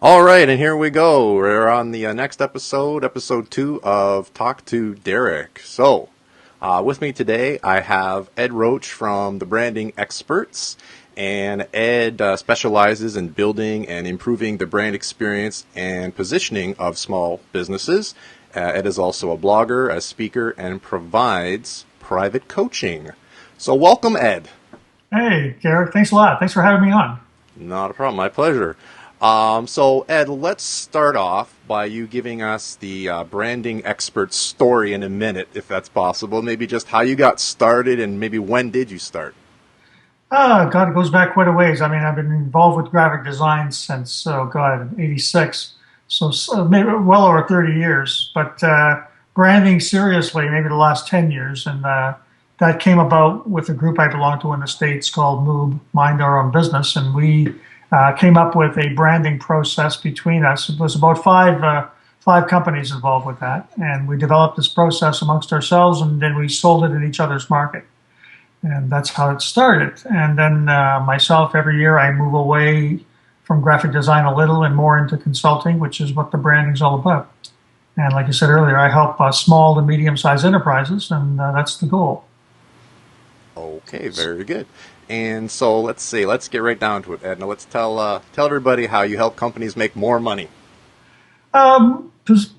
All right, and here we go. We're on the next episode, episode 2 of Talk to Derek. With me today, I have Ed Roach from the Branding Experts. And Ed specializes in building and improving the brand experience and positioning of small businesses. Ed is also a blogger, a speaker, and provides private coaching. So, welcome, Ed. Hey, Garrett, thanks a lot. Thanks for having me on. Not a problem. My pleasure. Ed, let's start off by you giving us the branding expert story in a minute, if that's possible. Maybe just how you got started and maybe when did you start? God, it goes back quite a ways. I mean, I've been involved with graphic design since, oh God, '86. So maybe well over 30 years. But branding seriously, maybe the last 10 years. And that came about with a group I belong to in the States called MOOB, Mind Our Own Business. And we came up with a branding process between us. It was about five companies involved with that. And we developed this process amongst ourselves, and then we sold it in each other's market. And that's how it started. And then myself, every year I move away from graphic design a little and more into consulting, which is what the branding is all about. And like I said earlier, I help small to medium-sized enterprises, and that's the goal. Okay, very good. And so let's see, let's get right down to it, Ed. Now let's tell everybody how you help companies make more money. Well,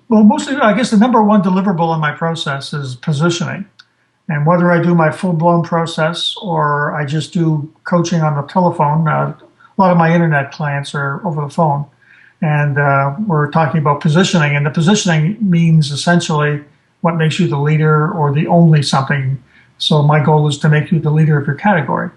mostly, I guess the number one deliverable in my process is positioning. And whether I do my full-blown process or I just do coaching on the telephone, a lot of my internet clients are over the phone. And we're talking about positioning. And the positioning means essentially what makes you the leader or the only something. So my goal is to make you the leader of your category.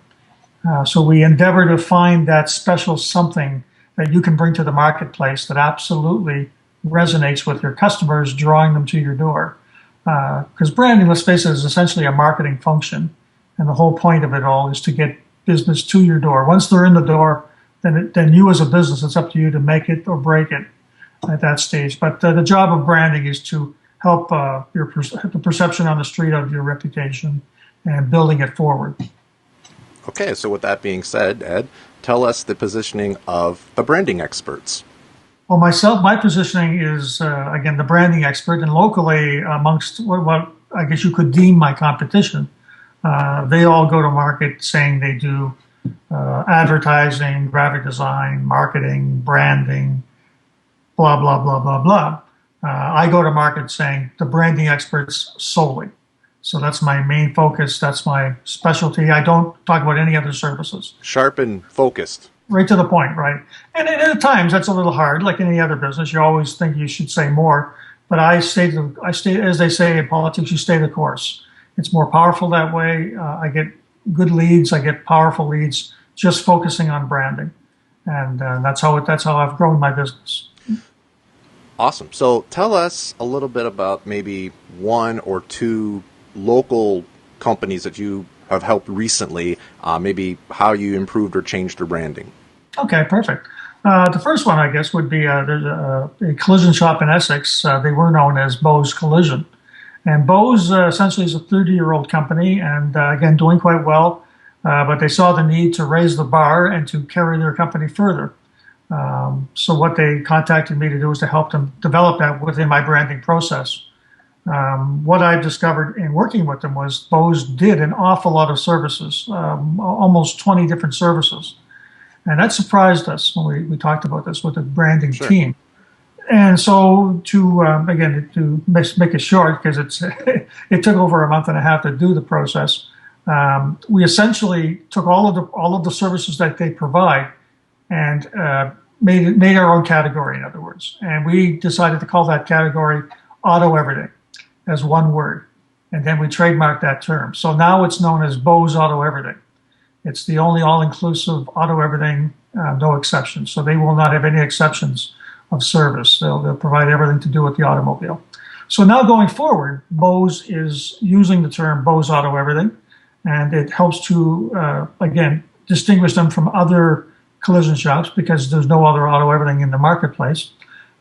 So we endeavor to find that special something that you can bring to the marketplace that absolutely resonates with your customers, drawing them to your door. Because branding, let's face it, is essentially a marketing function. And the whole point of it all is to get business to your door. Once they're in the door, then you as a business, it's up to you to make it or break it at that stage. But the job of branding is to help the perception on the street of your reputation and building it forward. Okay, so with that being said, Ed, tell us the positioning of the branding experts. Well, my positioning is, again, the branding expert, and locally amongst what I guess you could deem my competition, they all go to market saying they do advertising, graphic design, marketing, branding, blah, blah, blah, blah, blah. I go to market saying the branding experts solely. So that's my main focus. That's my specialty. I don't talk about any other services. Sharp and focused. Right to the point, right? And at times that's a little hard, like any other business. You always think you should say more, but I stay, as they say in politics, you stay the course. It's more powerful that way. I get good leads, I get powerful leads, just focusing on branding, and that's how I've grown my business. Awesome. So tell us a little bit about maybe one or two local companies that you have helped recently, maybe how you improved or changed your branding. Okay, perfect. The first one, I guess, would be there's a collision shop in Essex. They were known as Bose Collision. And Bose essentially is a 30-year-old company and, again, doing quite well. But they saw the need to raise the bar and to carry their company further. So what they contacted me to do was to help them develop that within my branding process. What I discovered in working with them was Bose did an awful lot of services, almost 20 different services. And that surprised us when we talked about this with the branding Sure. team. And so again, to make it short, because it took over a month and a half to do the process, we essentially took all of the services that they provide and made our own category, in other words. And we decided to call that category Auto Everything as one word. And then we trademarked that term. So now it's known as Bose Auto Everything. It's the only all-inclusive auto everything, no exceptions. So they will not have any exceptions of service. They'll provide everything to do with the automobile. So now going forward, Bose is using the term Bose Auto Everything, and it helps to, again, distinguish them from other collision shops because there's no other auto everything in the marketplace.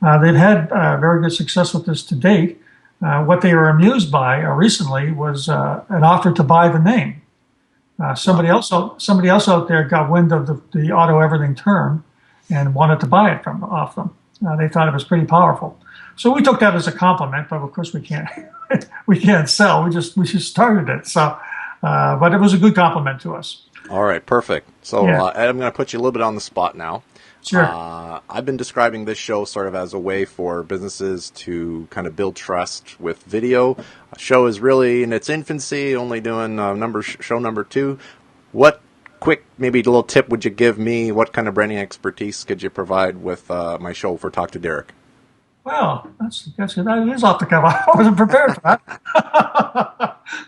They've had very good success with this to date. What they were amused by recently was an offer to buy the name. Somebody else out there got wind of the auto everything term, and wanted to buy it from off them. They thought it was pretty powerful. So we took that as a compliment, but of course we can't we can't sell. We just started it. So, but it was a good compliment to us. All right, perfect. So, Yeah, Ed, I'm going to put you a little bit on the spot now. sure. I've been describing this show sort of as a way for businesses to kind of build trust with video. A show is really in its infancy, only doing show number 2. What quick, maybe a little tip would you give me? What kind of branding expertise could you provide with my show for Talk to Derek? Well, that is off the cuff. I wasn't prepared for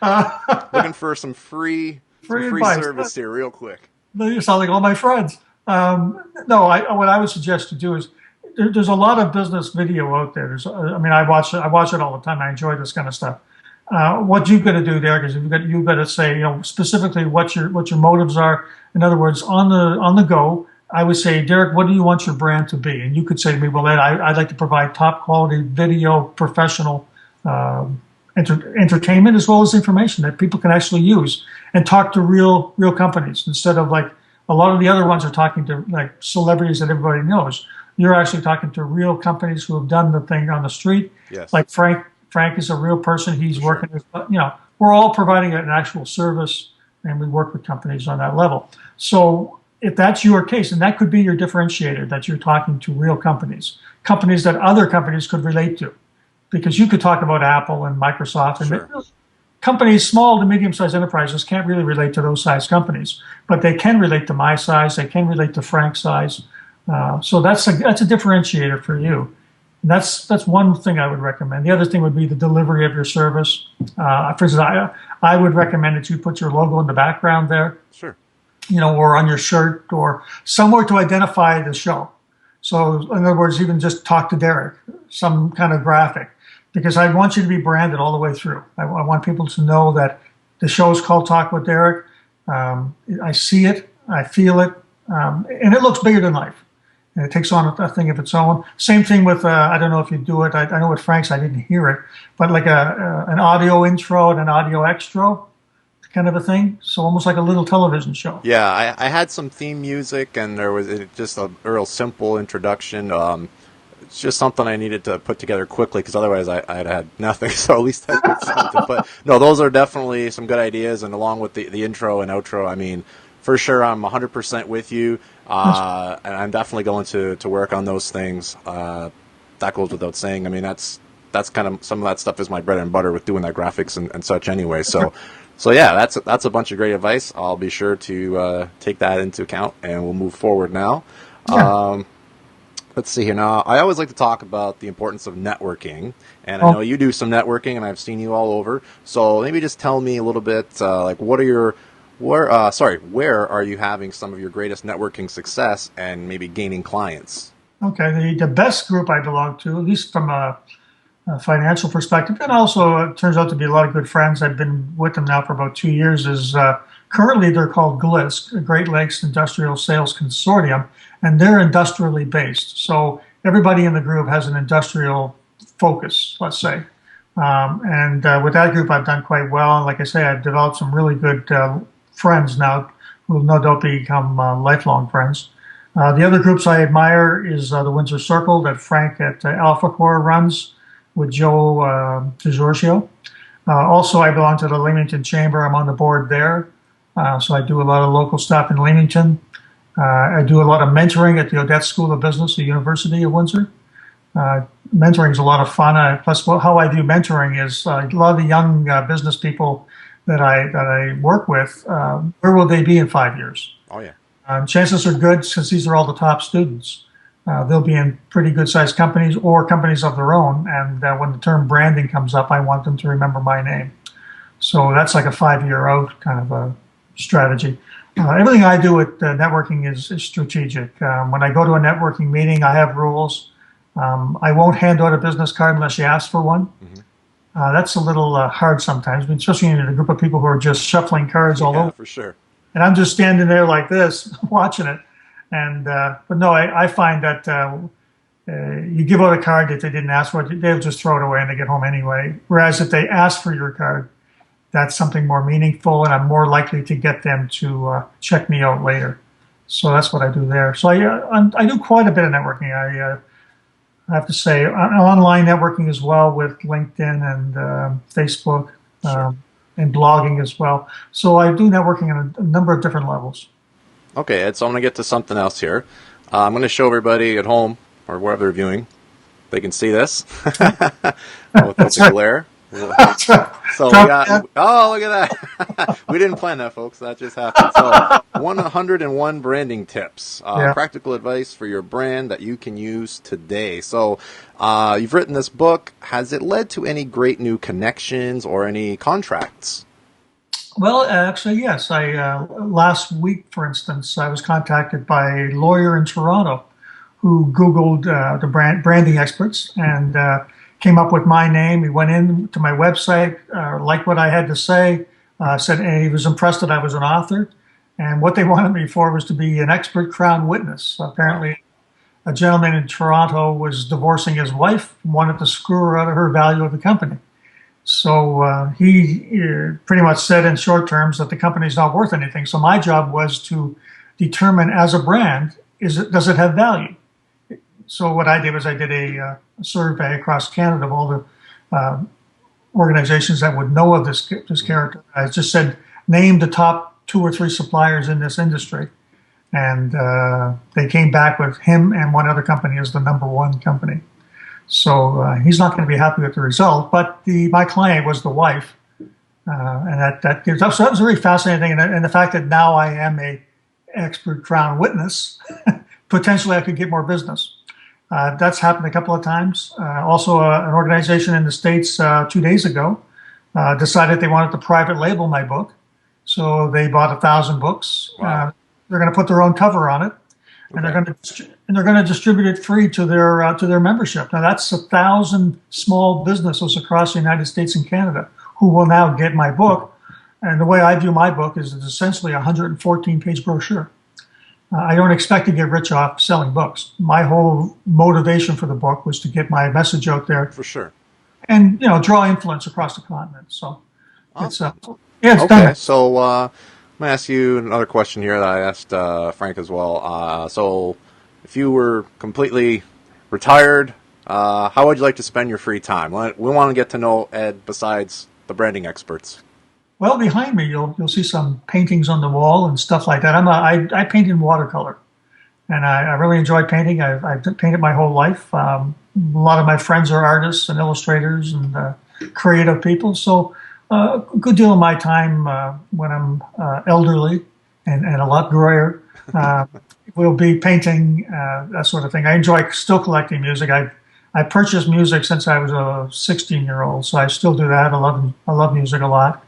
that. Looking for some Free free advice. service here, real quick. You sound like all my friends. No, what I would suggest to do is there's a lot of business video out there. I mean, I watch it all the time. I enjoy this kind of stuff. What you've got to do, Derek, is you've got to say, specifically what your motives are. In other words, on the go, I would say, Derek, what do you want your brand to be? And you could say to me, well, Ed, I'd like to provide top quality video, professional entertainment as well as information that people can actually use and talk to real companies instead of like a lot of the other ones are talking to like celebrities that everybody knows. You're actually talking to real companies who have done the thing on the street. Yes. Like Frank. Frank is a real person. He's For working. We're all providing an actual service, and we work with companies on that level. So if that's your case, and that could be your differentiator, that you're talking to real companies that other companies could relate to, because you could talk about Apple and Microsoft and Sure. companies, small to medium-sized enterprises can't really relate to those size companies, but they can relate to my size. They can relate to Frank's size. So that's a differentiator for you. And that's one thing I would recommend. The other thing would be the delivery of your service. For instance, I would recommend that you put your logo in the background there, Sure. or on your shirt or somewhere to identify the show. So in other words, even just talk to Derek, some kind of graphic, because I want you to be branded all the way through. I want people to know that the show is called Talk with Derek. I see it, I feel it, and it looks bigger than life. And it takes on a thing of its own. Same thing with, I don't know if you do it, I know with Frank's, I didn't hear it, but like an audio intro and an audio extra kind of a thing. So almost like a little television show. Yeah, I had some theme music, and there was just a real simple introduction. It's just something I needed to put together quickly because otherwise I'd had nothing. So at least I did something. But no, those are definitely some good ideas. And along with the intro and outro, I mean, for sure, I'm 100% with you. And I'm definitely going to work on those things. That goes without saying. I mean, that's kind of some of that stuff is my bread and butter with doing that graphics and such anyway. So yeah, that's a bunch of great advice. I'll be sure to take that into account, and we'll move forward now. Yeah. Let's see here. Now, I always like to talk about the importance of networking, and I know you do some networking, and I've seen you all over. So maybe just tell me a little bit, like where are you having some of your greatest networking success and maybe gaining clients? Okay. The best group I belong to, at least from a financial perspective, and also it turns out to be a lot of good friends. I've been with them now for about 2 years. Is currently they're called GLISC, Great Lakes Industrial Sales Consortium, and they're industrially based. So everybody in the group has an industrial focus, let's say. And with that group, I've done quite well. And like I say, I've developed some really good friends now who will no doubt become lifelong friends. The other groups I admire is the Windsor Circle that Frank at Alpha Core runs with Joe DiGiorgio. Also, I belong to the Leamington Chamber. I'm on the board there. So I do a lot of local stuff in Leamington. I do a lot of mentoring at the Odette School of Business, the University of Windsor. Mentoring is a lot of fun. Plus, how I do mentoring is a lot of the young business people that I work with. Where will they be in 5 years? Oh yeah. Chances are good, since these are all the top students. They'll be in pretty good-sized companies or companies of their own. And when the term branding comes up, I want them to remember my name. So that's like a 5-year out kind of a strategy. Everything I do with networking is strategic. When I go to a networking meeting, I have rules. I won't hand out a business card unless you ask for one. Mm-hmm. That's a little hard sometimes, especially in a group of people who are just shuffling cards all over. For sure. And I'm just standing there like this, watching it. And but no, I find that you give out a card that they didn't ask for, they'll just throw it away and they get home anyway. Whereas if they ask for your card, that's something more meaningful, and I'm more likely to get them to check me out later. So that's what I do there. So I do quite a bit of networking. I have to say, online networking as well with LinkedIn and Facebook, Sure. and blogging as well. So I do networking on a number of different levels. Okay, Ed, so I'm going to get to something else here. I'm going to show everybody at home or wherever they're viewing. They can see this without That's the right. glare. That's right. So we Drop got, that. oh, look at that. We didn't plan that, folks. That just happened. So 101 branding tips, Yeah. practical advice for your brand that you can use today. So you've written this book. Has it led to any great new connections or any contracts? Well, actually, yes. I last week, for instance, I was contacted by a lawyer in Toronto who Googled the branding experts and came up with my name. He went in to my website, liked what I had to say, said and he was impressed that I was an author. And what they wanted me for was to be an expert crown witness. Wow. Apparently, a gentleman in Toronto was divorcing his wife, wanted to screw her out of her value of the company. So he pretty much said in short terms that the company's not worth anything. So my job was to determine as a brand, does it have value? So what I did was I did a survey across Canada of all the uh, organizations that would know of this Mhm. character. I just said name the top two or three suppliers in this industry, and they came back with him and one other company as the number one company. So he's not going to be happy with the result. But my client was the wife, and that gives up. So that was very fascinating, and the fact that now I am a expert crown witness, potentially I could get more business. That's happened a couple of times. Also, an organization in the States 2 days ago decided they wanted to private label my book. So they bought 1,000 books. Wow. They're going to put their own cover on it, and Okay. they're going to distribute it free to their membership. Now that's 1,000 small businesses across the United States and Canada who will now get my book. And the way I view my book is it's essentially a 114-page brochure. I don't expect to get rich off selling books. My whole motivation for the book was to get my message out there For sure. and draw influence across the continent. So it's Awesome. yeah, it's Okay, done. so I'm gonna ask you another question here that I asked Frank as well. So, if you were completely retired, how would you like to spend your free time? We want to get to know Ed besides the branding experts. Well, behind me, you'll see some paintings on the wall and stuff like that. I paint in watercolor, and I really enjoy painting. I've painted my whole life. A lot of my friends are artists and illustrators and creative people. So a good deal of my time when I'm elderly and a lot grayer uh, will be painting, that sort of thing. I enjoy still collecting music. I purchased music since I was a 16-year-old, so I still do that. I love music a lot.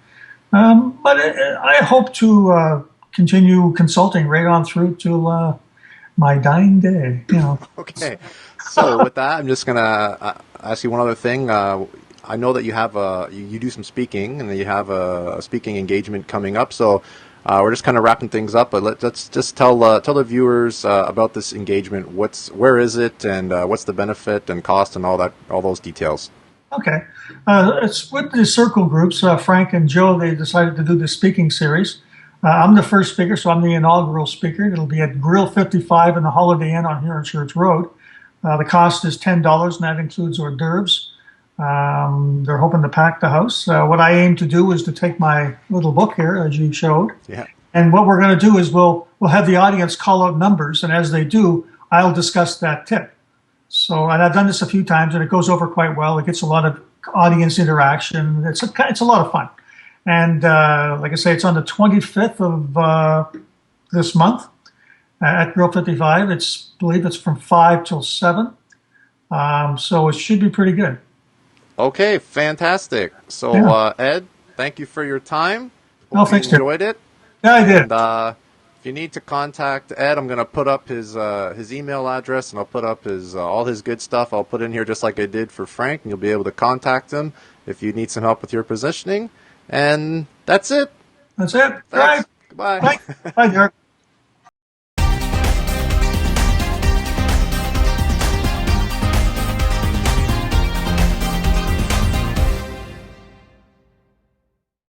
But I hope to continue consulting right on through to my dying day. Okay, so with that, I'm just gonna ask you one other thing. I know that you have you do some speaking and you have a speaking engagement coming up. So we're just kind of wrapping things up. But let's just tell the viewers about this engagement. Where is it, and what's the benefit and cost and all those details. Okay. It's with the circle groups. Frank and Joe, they decided to do the speaking series. I'm the first speaker, so I'm the inaugural speaker. It'll be at Grill 55 in the Holiday Inn on Huron Church Road. The cost is $10, and that includes hors d'oeuvres. They're hoping to pack the house. What I aim to do is to take my little book here, as you showed, Yeah. and what we're going to do is we'll have the audience call out numbers, and as they do, I'll discuss that tip. So, and I've done this a few times, and it goes over quite well. It gets a lot of audience interaction. It's a lot of fun, and like I say, it's on the 25th of this month at Grill 55. I believe it's from 5 till 7. So it should be pretty good. Okay, fantastic. So, Yeah. Ed, thank you for your time. No, Hope you thanks, Terry. enjoyed it. Yeah, I did. And if you need to contact Ed, I'm going to put up his email address and I'll put up his all his good stuff. I'll put in here just like I did for Frank, and you'll be able to contact him if you need some help with your positioning. And that's it. That's it. All right. Thanks. Goodbye. Bye. Bye, Derek.